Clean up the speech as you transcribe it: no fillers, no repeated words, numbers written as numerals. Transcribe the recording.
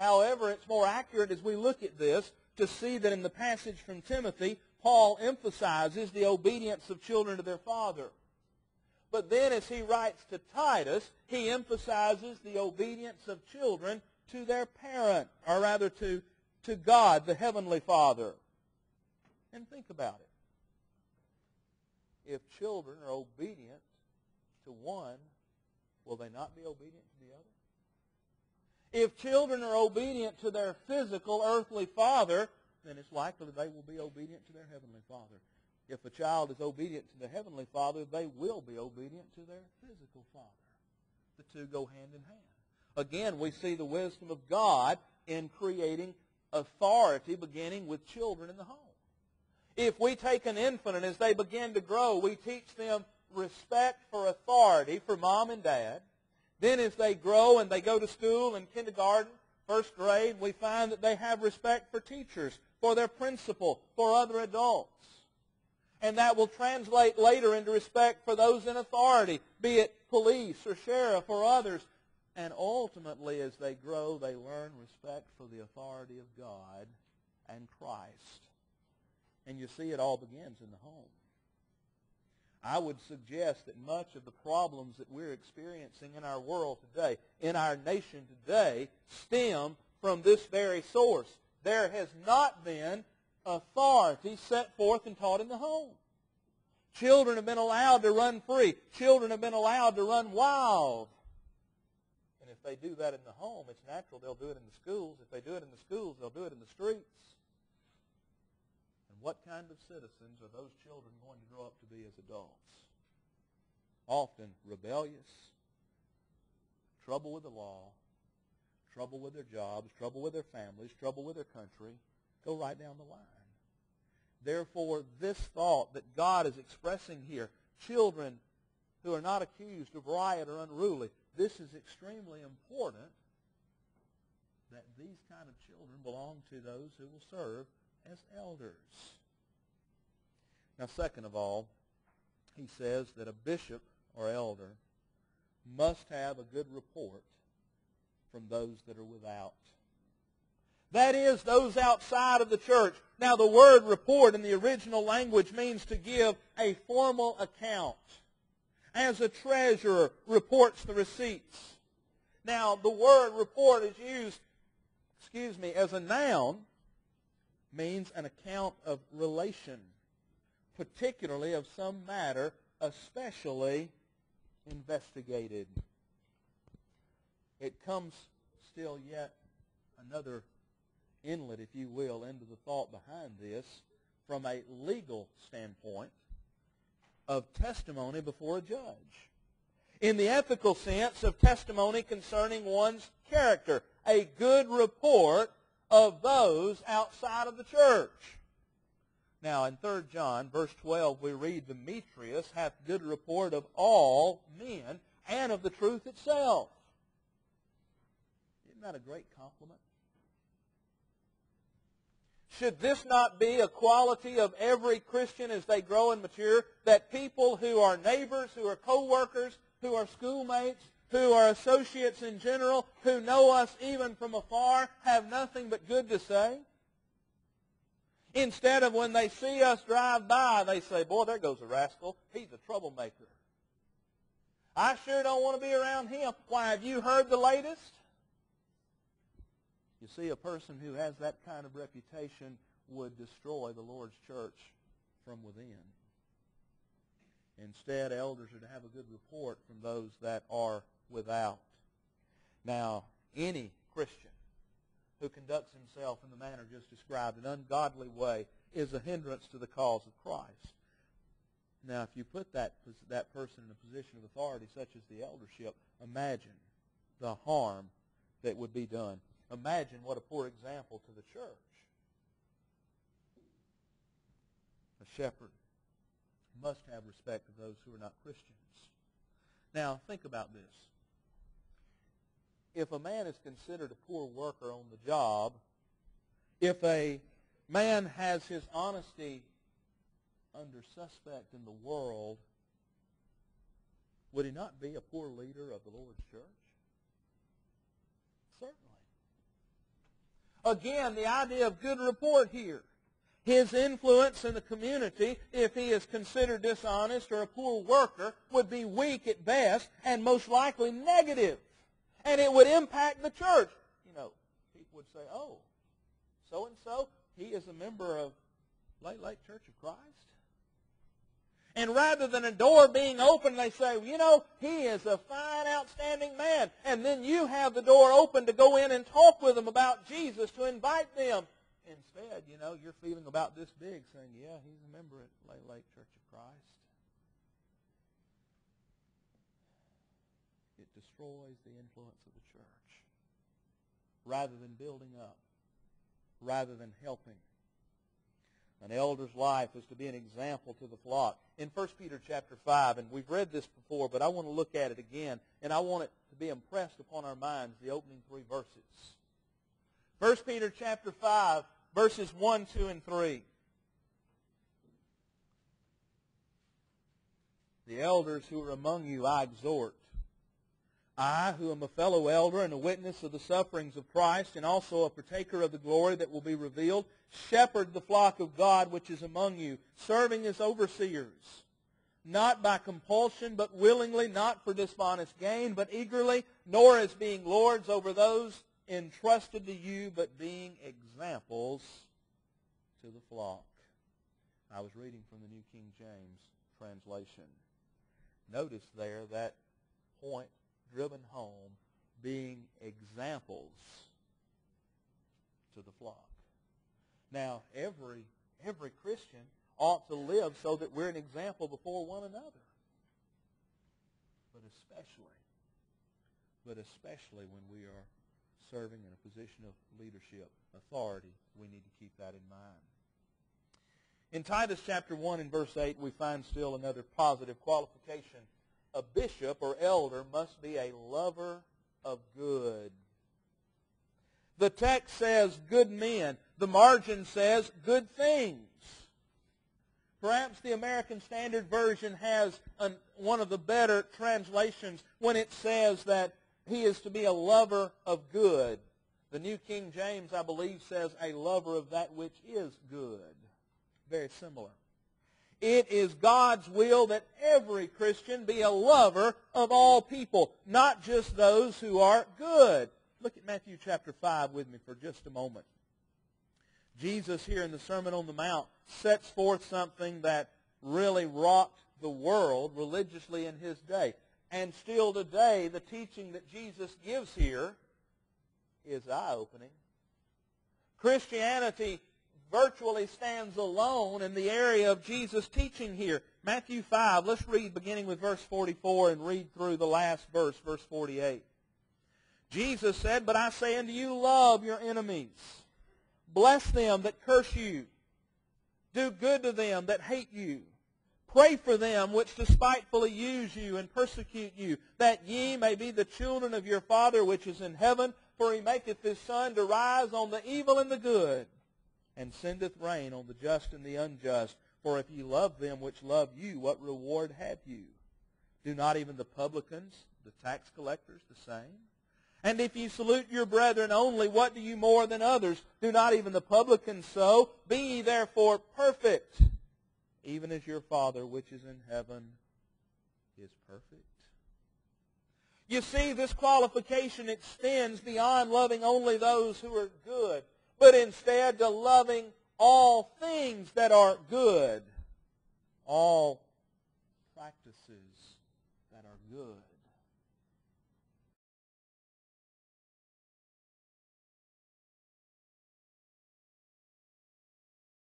However, it's more accurate as we look at this to see that in the passage from Timothy, Paul emphasizes the obedience of children to their father. But then as he writes to Titus, he emphasizes the obedience of children to their parent, or rather to God, the Heavenly Father. And think about it. If children are obedient to one, will they not be obedient to the other? If children are obedient to their physical earthly father, then it's likely they will be obedient to their heavenly Father. If a child is obedient to the heavenly Father, they will be obedient to their physical father. The two go hand in hand. Again, we see the wisdom of God in creating authority beginning with children in the home. If we take an infant and as they begin to grow, we teach them respect for authority for mom and dad. Then as they grow and they go to school and kindergarten, first grade, we find that they have respect for teachers, for their principal, for other adults. And that will translate later into respect for those in authority, be it police or sheriff or others. And ultimately, as they grow, they learn respect for the authority of God and Christ. And you see, it all begins in the home. I would suggest that much of the problems that we're experiencing in our world today, in our nation today, stem from this very source. There has not been authority set forth and taught in the home. Children have been allowed to run free. Children have been allowed to run wild. And if they do that in the home, it's natural they'll do it in the schools. If they do it in the schools, they'll do it in the streets. And what kind of citizens are those children going to grow up to be as adults? Often rebellious, trouble with the law, trouble with their jobs, trouble with their families, trouble with their country. Go right down the line. Therefore, this thought that God is expressing here, children who are not accused of riot or unruly, this is extremely important that these kind of children belong to those who will serve as elders. Now, second of all, he says that a bishop or elder must have a good report from those that are without. That is, those outside of the church. Now, the word report in the original language means to give a formal account. As a treasurer reports the receipts. Now, the word report is used, as a noun, means an account of relation, particularly of some matter, especially investigated. It comes still yet another inlet, if you will, into the thought behind this from a legal standpoint of testimony before a judge. In the ethical sense of testimony concerning one's character, a good report of those outside of the church. Now, in 3 John, verse 12, we read, Demetrius hath good report of all men and of the truth itself. Isn't that a great compliment? Should this not be a quality of every Christian as they grow and mature, that people who are neighbors, who are co-workers, who are schoolmates, who are associates in general, who know us even from afar, have nothing but good to say? Instead of when they see us drive by, they say, boy, there goes a rascal. He's a troublemaker. I sure don't want to be around him. Why, have you heard the latest? You see, a person who has that kind of reputation would destroy the Lord's church from within. Instead, elders are to have a good report from those that are without. Now, any Christian who conducts himself in the manner just described, an ungodly way, is a hindrance to the cause of Christ. Now, if you put that person in a position of authority such as the eldership, imagine the harm that would be done. Imagine what a poor example to the church. A shepherd must have respect of those who are not Christians. Now, think about this. If a man is considered a poor worker on the job, if a man has his honesty under suspect in the world, would he not be a poor leader of the Lord's church? Certainly. Again, the idea of good report here. His influence in the community, if he is considered dishonest or a poor worker, would be weak at best and most likely negative. And it would impact the church. You know, people would say, oh, so-and-so, he is a member of Late Church of Christ. And rather than a door being open, they say, well, you know, he is a fine, outstanding man. And then you have the door open to go in and talk with them about Jesus, to invite them. Instead, you know, you're feeling about this big, saying, yeah, he's a member at Late Church of Christ. It destroys the influence of the church. Rather than building up, rather than helping. An elder's life is to be an example to the flock. In 1 Peter chapter 5, and we've read this before, but I want to look at it again, and I want it to be impressed upon our minds, the opening 3 verses. 1 Peter chapter 5, verses 1, 2, and 3. The elders who are among you I exhort. I, who am a fellow elder and a witness of the sufferings of Christ, and also a partaker of the glory that will be revealed, shepherd the flock of God which is among you, serving as overseers, not by compulsion, but willingly, not for dishonest gain, but eagerly, nor as being lords over those entrusted to you, but being examples to the flock. I was reading from the New King James translation. Notice there that point driven home, being examples to the flock. Now, every Christian ought to live so that we're an example before one another. But especially when we are serving in a position of leadership, authority, we need to keep that in mind. In Titus chapter 1 and verse 8, we find still another positive qualification. A bishop or elder must be a lover of good. The text says good men. The margin says good things. Perhaps the American Standard Version has one of the better translations when it says that he is to be a lover of good. The New King James, I believe, says a lover of that which is good. Very similar. It is God's will that every Christian be a lover of all people, not just those who are good. Look at Matthew chapter 5 with me for just a moment. Jesus here in the Sermon on the Mount sets forth something that really rocked the world religiously in his day. And still today, the teaching that Jesus gives here is eye-opening. Christianity virtually stands alone in the area of Jesus' teaching here. Matthew 5, let's read beginning with verse 44 and read through the last verse, verse 48. Jesus said, "But I say unto you, love your enemies. Bless them that curse you. Do good to them that hate you. Pray for them which despitefully use you and persecute you, that ye may be the children of your Father which is in heaven. For he maketh his sun to rise on the evil and the good, and sendeth rain on the just and the unjust. For if ye love them which love you, what reward have you? Do not even the publicans, the tax collectors, the same? And if ye salute your brethren only, what do you more than others? Do not even the publicans so? Be ye therefore perfect, even as your Father which is in heaven is perfect." You see, this qualification extends beyond loving only those who are good, but instead to loving all things that are good, all practices that are good.